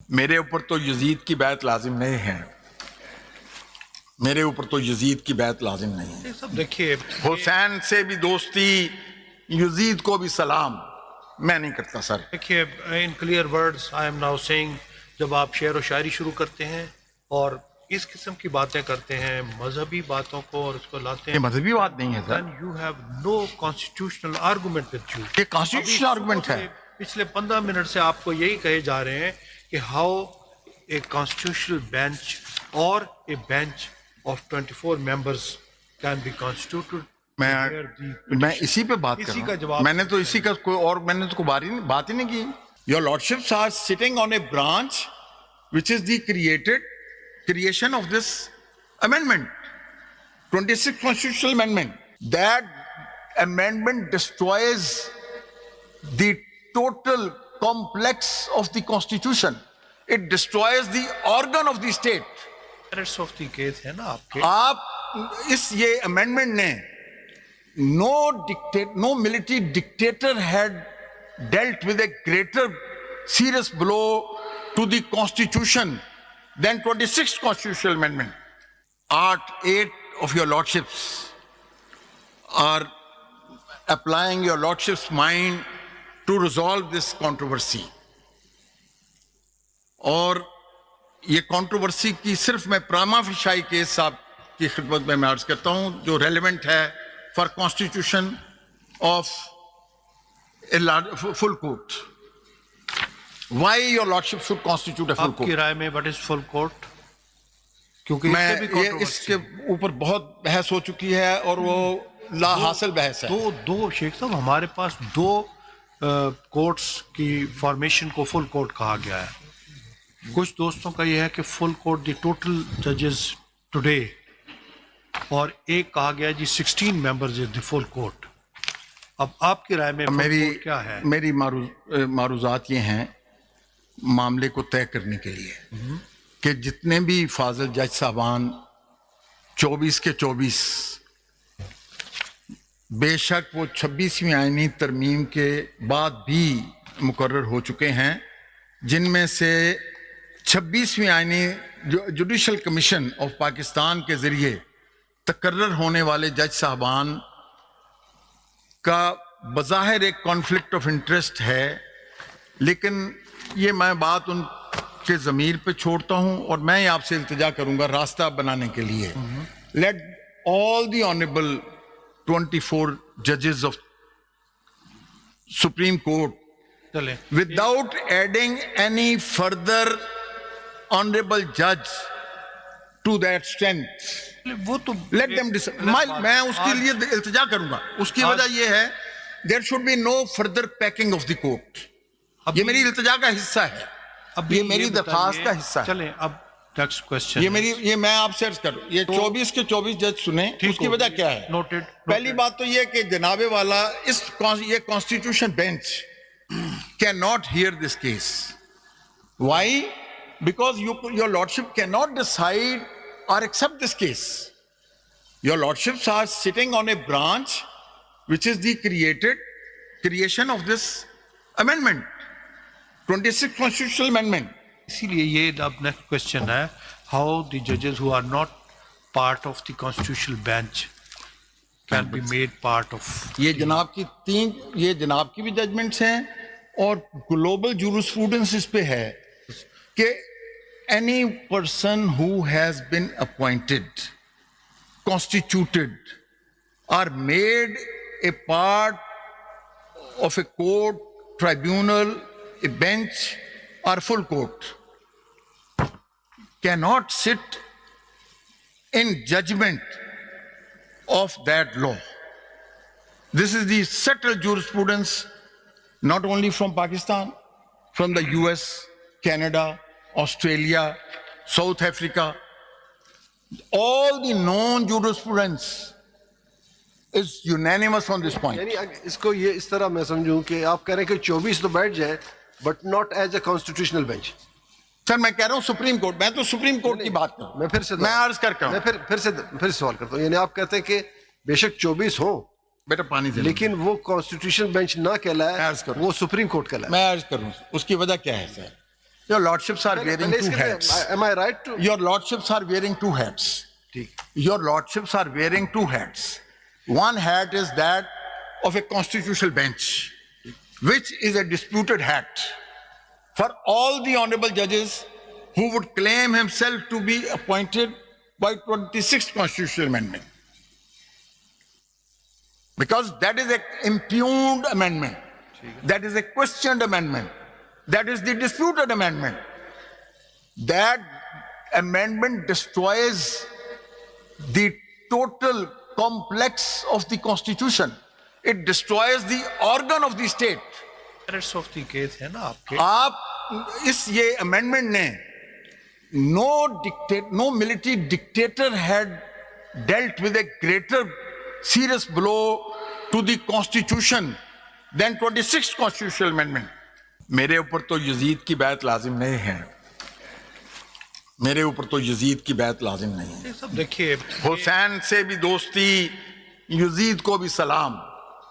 मेरे ऊपर तो यजीद की बैत लाजिम नहीं है, मेरे ऊपर तो यजीद की बैत लाजिम नहीं है। सब देखिए, हुसैन से भी दोस्ती, यजीद को भी सलाम मैं नहीं करता सर। देखिए, in clear words I am now saying, जब आप शेर व शायरी शुरू करते हैं और इस किस्म की बातें करते हैं, मजहबी बातों को और उसको लाते ये हैं, मजहबी बात नहीं है sir, then you have no constitutional argument with you। ये कॉन्स्टिट्यूशनल आर्गुमेंट है। पिछले 15 मिनट से आपको यही कहे जा रहे हैं कि हाउ ए कॉन्स्टिट्यूशनल बेंच और ए bench of 24 members can be constituted. मैं इसी पे बात कर इसी रहा का हूं। जवाब मैंने तो इसी का कोई और मैंने तो कोई बात ही नहीं की। Your lordships are sitting on a branch which is the creation of this amendment, 26th constitutional amendment. That amendment destroys the total complex of the constitution. It destroys the organ of the state. merits of the case है ना आपके। आप इस ये amendment ने no military dictator had dealt with a greater serious blow to the constitution than 26th constitutional amendment. Art 8 of your lordships are applying your lordship's mind to resolve this controversy. और ये controversy की सिर्फ मैं प्रामा fisheye case साहब की खिदमत में मैं अर्ज करता हूं जो रेलेवेंट है for constitution of full court. Why your lordship should constitute a full आपकी court? राय में व्हाट इज फुल कोर्ट? क्योंकि मैं ये इसके ऊपर बहुत बहस हो चुकी है और वो ला हासिल बहस है। दो शेख साहब, हमारे पास दो कोर्ट्स की फॉर्मेशन को फुल कोर्ट कहा गया है। कुछ दोस्तों का यह है कि फुल कोर्ट द टोटल जजेस टुडे, और एक कहा गया जी 16 members is the full court. अब आपकी राय में क्या है? मेरी मारूजात ये हैं मामले को तय करने के लिए कि जितने भी फाजिल जज साहबान 24 के 24, बेशक वो 26वीं आईनी तरमीम के बाद भी मुकर्रर हो चुके हैं, जिनमें से 26वीं आईनी जुडिशल कमीशन ऑफ पाकिस्तान के जरिए तकर्रर होने वाले जज साहबान का बज़ाहिर एक कॉन्फ्लिक्ट ऑफ इंटरेस्ट है, लेकिन ये मैं बात उनके ज़मीर पे छोड़ता हूं और मैं आपसे इल्तिजा करूंगा रास्ता बनाने के लिए। लेट ऑल द ऑनरेबल 24 जजेस of supreme court without adding any further honourable जज टू दैट स्ट्रेंथ, वो तो लेट देम डिसाइड। मैं उसके लिए इल्तिजा करूंगा। उसकी वजह यह है there should be no further packing of the court. ये मेरी इल्तिजा का हिस्सा है, अब ये मेरी दरखास्त का हिस्सा है। चलें अब नेक्स्ट क्वेश्चन। ये मैं आपसे अर्ज करूं, ये 24 के 24 जज सुने, उसकी वजह क्या है? नोटेड। पहली बात तो ये कि जनाबे वाला ये constitution bench can not here this case. Why? Because your lordship can not decide or accept this case. Your lordships are sitting on a branch which is the creation of this amendment, 26th constitutional amendment. इसीलिए ये अब next question है, how the judges who are not part of the constitutional bench can be made part of। ये जनाब की भी judgements हैं और ग्लोबल जूरिस्प्रूडेंस इस पे है कि any person who has been appointed, constituted, or made a part of a court, tribunal, a bench, or full court cannot sit in judgment of that law. This is the settled jurisprudence not only from Pakistan, from the US, Canada, Australia, South Africa, all the known jurisprudence is unanimous on this point. यानी इसको ये इस तरह मैं समझूं कि आप कह रहे हैं कि 24 तो बैठ जाए but not as a constitutional bench. Sir मैं कह रहा हूं सुप्रीम कोर्ट, मैं तो सुप्रीम कोर्ट की बात कर रहा हूं। मैं फिर से अर्ज करता हूं, मैं फिर सवाल करता हूं। यानी आप कहते हैं कि बेशक 24 हो बेटा पानी दे, लेकिन वो कॉन्स्टिट्यूशनल बेंच ना कहलाए, वो सुप्रीम कोर्ट कहलाए। मैं अर्ज करूं उसकी वजह क्या है sir? Your lordships are wearing two hats. Am I right to? Your lordships are wearing two hats. Your lordships are wearing two hats. One hat is that of a constitutional bench, which is a disputed hat for all the honorable judges who would claim himself to be appointed by 26th constitutional amendment. Because that is an impugned amendment. That is a questioned amendment. That is the disputed amendment. That amendment destroys the total complex of the constitution. It destroys the organ of the state. Merits of the case है ना आपके. आप इस ये amendment ने no military dictator had dealt with a greater serious blow to the constitution than 26th constitutional amendment. मेरे ऊपर तो यजीद की बैत लाजिम नहीं है. मेरे ऊपर तो यजीद की बैत लाजिम नहीं है. ये सब देखिए, हुसैन से भी दोस्ती, यजीद को भी सलाम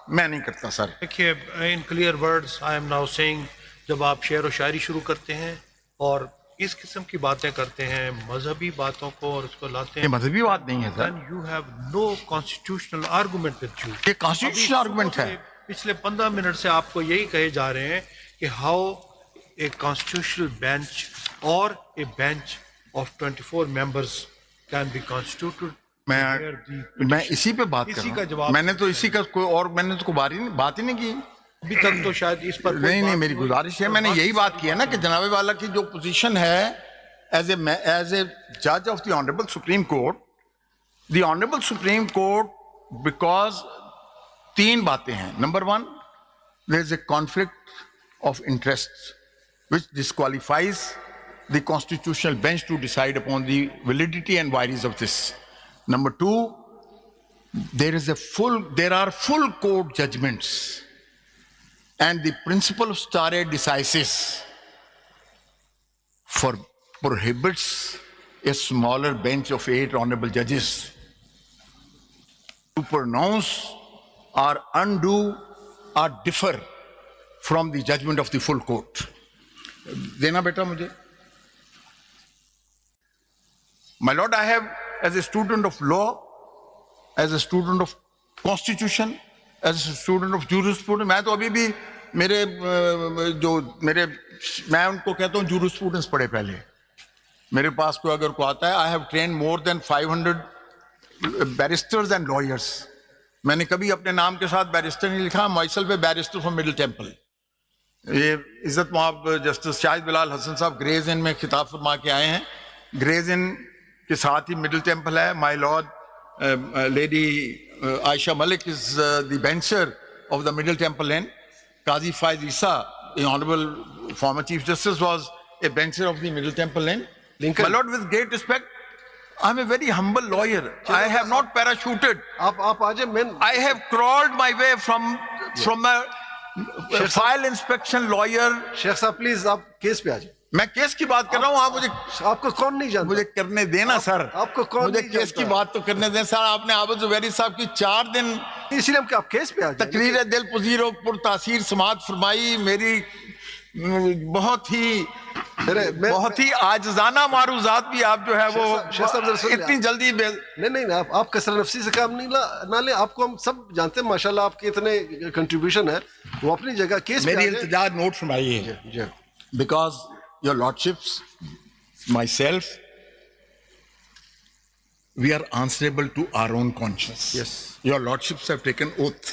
मैं नहीं करता सर. देखिए, in clear words I am now saying, जब आप शेर व शायरी शुरू करते हैं और इस किस्म की बातें करते हैं, मजहबी बातों को और उसको लाते ये हैं, मजहबी बात नहीं है sir. then you have no constitutional argument with you. ये कॉन्स्टिट्यूशनल आर्गुमेंट है. पिछले 15 मिनट से आपको यही कहे जा रहे हैं कि हाउ ए कॉन्स्टिट्यूशनल बेंच और ए bench of 24 members can be constituted. मैं इसी पे बात कर इसी रहा का हूं. जवाब मैंने तो इसी का कोई और मैंने तो बात ही नहीं की. अभी तक तो शायद इस पर नहीं, मेरी गुजारिश है, मैंने यही बात की है ना कि जनाबे वाला की जो पोजीशन है एज ए जज of the honourable supreme court, the honourable supreme court, because तीन बातें हैं. Number one, there is a conflict of interest which disqualifies the constitutional bench to decide upon the validity and vires of this. Number two, there are full court judgments, and the principle of stare decisis prohibits a smaller bench of 8 honorable judges to pronounce or undo or differ from the judgment of the full court. देना बेटा मुझे. My lord, I have, as a student of law, as a student of constitution, as a student of jurisprudence, मैं तो अभी भी मैं उनको कहता हूँ jurisprudence पढ़े पहले. मेरे पास कोई अगर कोई आता है, I have trained more than 500 barristers and lawyers. मैंने कभी अपने नाम के साथ बैरिस्टर नहीं लिखा. myself a barrister from Middle Temple. ये इज्जत माब जस्टिस शाहिद बिलाल हसन साहब ग्रेज इन में खिताब फरमा के आए हैं. ग्रेज इन के साथ ही मिडिल टेम्पल है. My lord lady Ayesha Malik is the bencher of the Middle Temple Inn. Qazi Faez Isa, the honourable former chief justice, was a bencher of the Middle Temple Inn. My lord, with great respect, I am a very humble lawyer. I have not parachuted. आप आज I have crawled my way from file inspection lawyer. Sheikh साहब please आप case पे आ जाए. मैं case की बात कर रहा हूँ. आप मुझे, आपको कौन नहीं जानता? मुझे करने देना सर. आपको कौन मुझे नहीं केस की जानता? बात तो करने दें सर. आपने आबद जुबैरी साहब की 4 दिन इसलिए हम आप केस पे आ जाए. तकरीर दिल पजीर और पुरतासीर समात फरमाई. मेरी बहुत ही आजजाना मारूजात भी आप जो है वो इतनी जल्दी नहीं आप कसर नफसी से काम नहीं ना ले. आपको हम सब जानते हैं माशाल्लाह आपके इतने कंट्रीब्यूशन है. वो अपनी जगह केस मेरी इल्तिजा नोट फरमाइए. Because your lordships, myself, we are answerable to our own conscience. Yes. Your lordships have taken oath